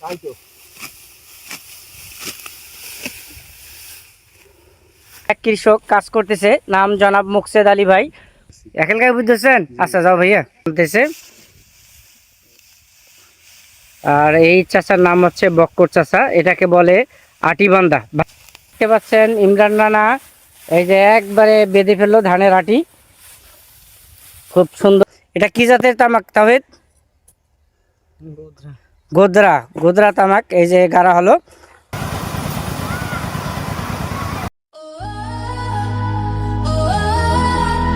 এক কৃষক কাজ করতেছে, নাম জনাব মুকসেদ আলী ভাই। এখানকার বুঝতেছেন? আচ্ছা যাও ভাইয়া বলতেছে। আর এই চাচার নাম হচ্ছে বক্কর চাচা, এটাকে বলে আটিবান্ধা। দেখতে পাচ্ছেন ইমরান রানা এই যে একবারে বেঁধে ফেললো ধানের আটি, খুব সুন্দর। এটা কি জাতের তামাক তাওহিদ? গোদরা। গোদরা তামাক এই যে গাড়া হলো।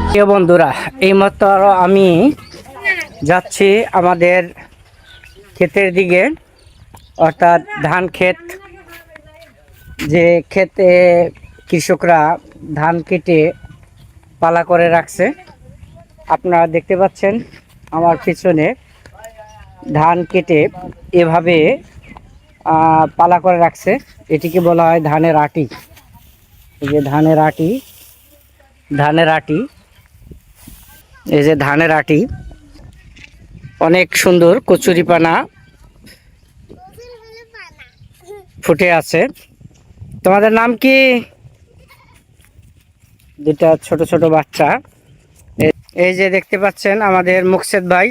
প্রিয় বন্ধুরা, এইমাত্র আমি যাচ্ছি আমাদের ক্ষেতের দিকে, অর্থাৎ ধান ক্ষেত, যে ক্ষেতে কৃষকরা ধান কেটে পালা করে রাখছে। আপনারা দেখতে পাচ্ছেন আমার পিছনে ধান কেটে এভাবে পালা করে রাখছে। এটিকে বলা হয় ধানের আটি। এই যে ধানের আটি, ধানের আটি, এই যে ধানের আটি, অনেক সুন্দর কচুরিপানা ফুটে আছে। তোমাদের নাম কি? দুটা ছোট ছোট বাচ্চা। এই যে দেখতে পাচ্ছেন আমাদের মুকসেদ ভাই।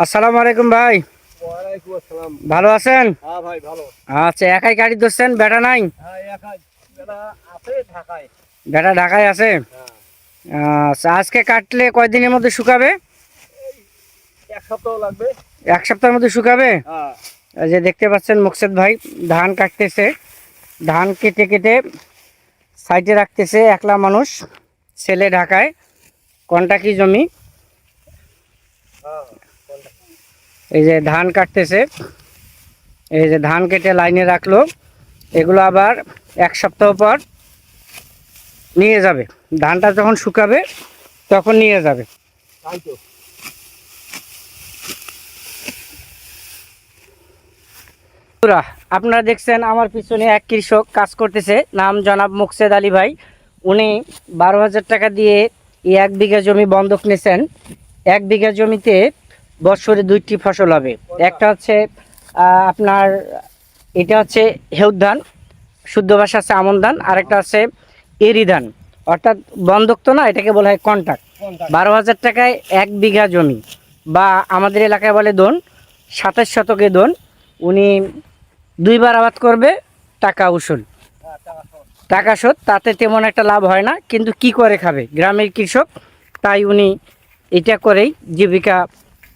আসসালামু আলাইকুম ভাই। ওয়ালাইকুম আসসালাম। ভালো আছেন? হ্যাঁ ভাই ভালো। আচ্ছা, একাই গাড়ি ধরছেন? বেটা নাই? হ্যাঁ একাই, বেটা আছে ঢাকায়। বেটা ঢাকায় আছে? আচ্ছা, আজকে কাটলে কয়দিনের মধ্যে শুকাবে? এক সপ্তাহ লাগবে। এক সপ্তাহের মধ্যে শুকাবে? হ্যাঁ। এই যে দেখতে পাচ্ছেন মুকসেদ ভাই ধান কাটতেছে। ধান কেটে কেটে সাইডে রাখতেছে, একলা মানুষ, ছেলে ঢাকায়, কন্টাকি জমি। এই যে ধান কাটতেছে, এই যে ধান কেটে লাইনে রাখলো। এগুলো আবার এক সপ্তাহ পর নিয়ে যাবে, ধানটা যখন শুকাবে তখন নিয়ে যাবে। আপনারা দেখছেন আমার পিছনে এক কৃষক কাজ করতেছে, নাম জনাব মুকসেদ আলী ভাই। উনি 12,000 টাকা দিয়ে এই 1 বিঘা জমি বন্ধক নিয়েছেন। 1 বিঘা জমিতে বছরে 2টি ফসল হবে। একটা হচ্ছে আপনার, এটা হচ্ছে হেউদ ধান, শুদ্ধ ভাষা আছে আমন ধান, আর একটা আছে এরি ধান, অর্থাৎ বন্ধক তো না, এটাকে বলা হয় কন্ট্রাক্ট। 12,000 টাকায় 1 বিঘা জমি, বা আমাদের এলাকায় বলে দোন, 27 শতকে দোন। উনি 2 বার আবাদ করবে, টাকা উসুল, টাকা শোধ। তাতে তেমন একটা লাভ হয় না, কিন্তু কি করে খাবে গ্রামের কৃষক, তাই উনি এটা করেই জীবিকা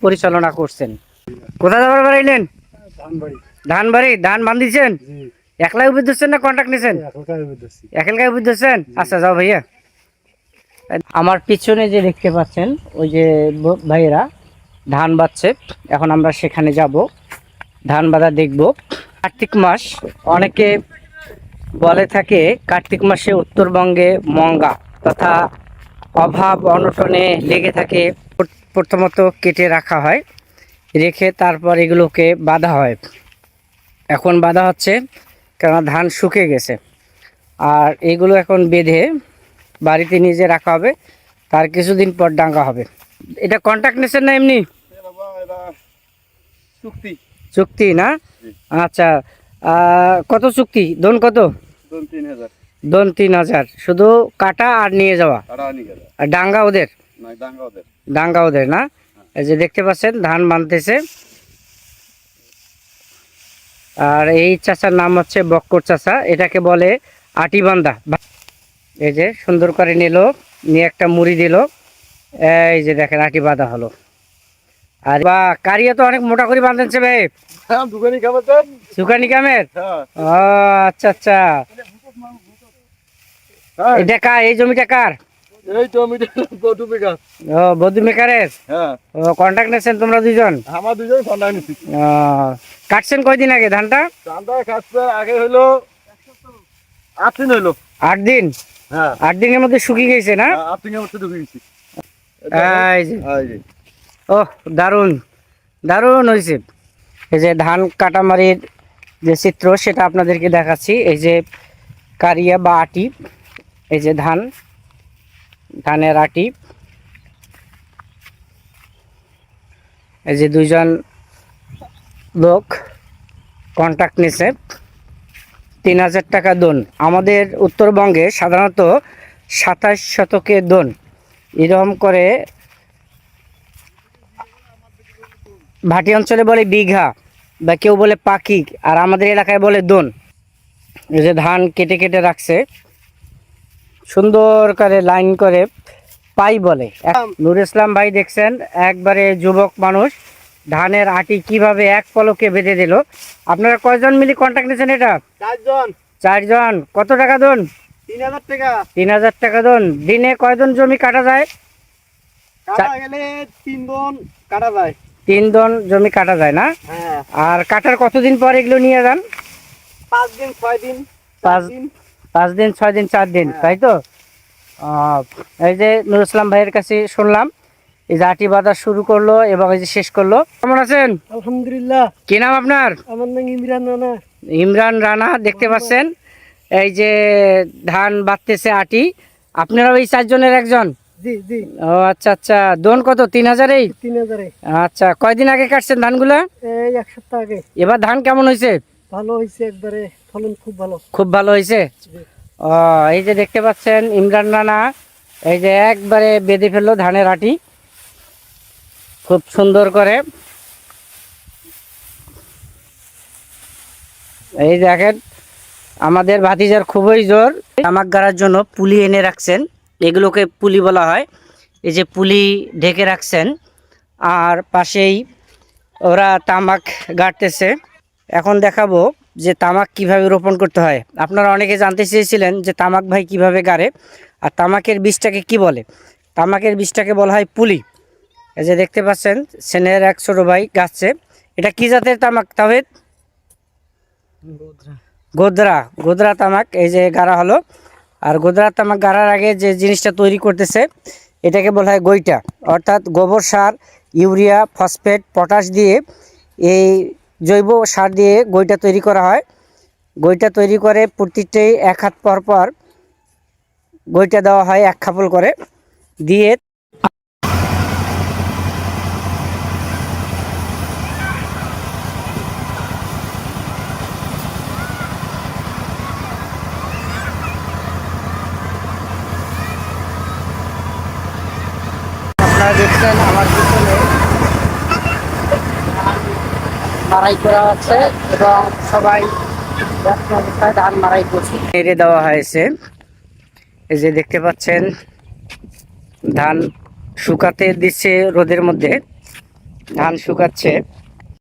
পরিচালনা করছেন। কোথায় যাবার বাড়াইলেন? ধানবাড়ি। ধান বান্ধিছেন? একলাই উবিদ ধরছেন না কন্ট্রাক্ট নিয়েছেন? একাই উবিদ ধরছেন। আচ্ছা যাও ভাইয়া। আমার পিছনে যে দেখতে পাচ্ছেন ওই যে ভাইয়েরা ধান বাঁধছে, এখন আমরা সেখানে যাব, ধান বাঁধা দেখব। কার্তিক মাস, অনেকে বলে থাকে কার্তিক মাসে উত্তরবঙ্গে মঙ্গা তথা অভাব অনটনে লেগে থাকে। প্রথমত কেটে রাখা হয়, রেখে তারপর এগুলোকে বাঁধা হয়। এখন বাঁধা হচ্ছে কারণ ধান শুকে গেছে, আর এগুলো এখন বেঁধে বাড়িতে নিজে রাখা হবে, তার কিছুদিন পর ডাঙ্গা হবে। এটা কন্ট্রাক্ট নিয়েছেন না এমনি? চুক্তি। চুক্তি না? আচ্ছা, কত চুক্তি? দোন কত? দোন 3,000। দোন 3,000, শুধু কাটা আর নিয়ে যাওয়া? আর ডাঙ্গা ওদের? ডাঙ্গা ওদের না? এই যে দেখতে পাচ্ছেন ধান বাঁধতেছে। আর এই চাচার নাম হচ্ছে বক্কর চাচা, এটাকে বলে আটিবান্ধা। এই যে সুন্দর করে নিল, নিয়ে একটা মুড়ি দিল, এই যে দেখেন আটি বাঁধা হলো। আর বা কারিয়া তো অনেক মোটা করে বাঁধছে ভাই। সুকানি কামের? ও আচ্ছা আচ্ছা। এটা কার? এই জমিটা কার? এই জমিটা বধু মেকার। ও বধু মেকারের? হ্যাঁ। ও কন্ট্রাক্ট নিয়েছেন তোমরা দুজন? আমার দুজন কন্ট্রাক্ট নিছি। কাটছেন কয়দিন আগে ধানটা? ধানটা কাটছে আগে হইলো 8 দিন হইলো। 8 দিন? হ্যাঁ। 8 দিনের মধ্যে শুকিয়ে গেছে না? 8 দিনের মধ্যে ঢুকে গেছি। এই যে ও দারুণ দারুণ হয়েছে। এই যে ধান কাটামারির যে চিত্র সেটা আপনাদেরকে দেখাচ্ছি। এই যে কারিয়া বা আটি, এই যে ধানের আটি, এই যে দুইজন লোক কন্ট্রাক্ট নিছে 3000 টাকা দোন। আমাদের উত্তরবঙ্গে সাধারণত 27 শতকে দোন, এরকম করে ভাটি অঞ্চলে বলে বিঘা বা কেউ বলে পাখি, আর আমাদের এলাকায় বলে দোন। এই যে ধান কেটে কেটে রাখছে সুন্দর করে লাইন করে, পাই বলে। নুর ইসলাম ভাই দেখছেন একবারে যুবক মানুষ, ধানের আটি কিভাবে এক পলকে বেঁধে দিল। আপনারা কয়জন মিলে কন্ট্রাক্ট নিয়েছেন এটা? 4 জন। কত টাকা দোন? 3000 টাকা। 3000 টাকা দোন। দিনে কয়জন জমি কাটা যায়? কাটা গেলে 3 দন কাটা যায়। 3 দন জমি কাটা যায় না? হ্যাঁ। আর কাটার কতদিন পর এগুলো নিয়ে যান? 5 দিন 6 দিন 5 দিন। 5 দিন 6 দিন 4 দিন, তাই তো? এই যে নুর ইসলাম ভাইয়ের কাছে শুনলাম এই যে আটি বাঁধা শুরু করলো এবং এই যে শেষ করলো। কেমন আছেন? আলহামদুলিল্লাহ। কি নাম আপনার? আমার নাম ইমরান রানা। ইমরান রানা। দেখতে পাচ্ছেন এই যে ধান বাঁধতেছে আটি, আপনারা ওই 4 জনের একজন? জি জি। ও আচ্ছা আচ্ছা। দোন কত? 3000? 3000। আচ্ছা, কয়দিন আগে কাটছেন ধানগুলা? এই 1 সপ্তাহ আগে। এবার ধান কেমন হয়েছে? ভালো হয়েছে, একবারে ফলন খুব ভালো। খুব ভালো হয়েছে। জি। ও, এই যে দেখতে পাচ্ছেন ইমরান রানা এই যে একবারে বেঁধে ফেললো ধানের আটি খুব সুন্দর করে। এই দেখেন আমাদের ভাতিজার খুবই জোর। তামাক গাড়ার জন্য পুলি এনে রাখছেন, এগুলোকে পুলি বলা হয়। এই যে পুলি ঢেকে রাখছেন, আর পাশেই ওরা তামাক গাড়তেছে। এখন দেখাবো যে তামাক কিভাবে রোপণ করতে হয়। আপনারা অনেকে জানতে চেয়েছিলেন যে তামাক ভাই কিভাবে গাড়ে, আর তামাকের বীজটাকে কি বলে। তামাকের বীজটাকে বলা হয় পুলি। এই যে দেখতে পাচ্ছেন সেনের এক ছোট ভাই গাচ্ছে। এটা কি জাতের তামাক তাওহিদ? গোদরা। গোদরা তামাক এই যে গাড়া হলো। আর গোদরা তামাক গাড়ার আগে যে জিনিসটা তৈরি করতেছে এটাকে বলা হয় গৈটা, অর্থাৎ গোবর সার, ইউরিয়া, ফসফেট, পটাশ দিয়ে এই জৈব সার দিয়ে গৈটা তৈরি করা হয়। গৈটা তৈরি করে প্রতিটাই 1 হাত পর পর গৈটা দেওয়া হয়, 1 খাপল করে দিয়ে। আপনারা দেখছেন আমার পিছনে মারাই করা আছে এবং সবাই ব্যস্ত অবস্থায় ধান মারাই করছে, নেড়ে দেওয়া হয়েছে। এই যে দেখতে পাচ্ছেন ধান শুকাতে দিচ্ছে রোদের মধ্যে, ধান শুকাচ্ছে।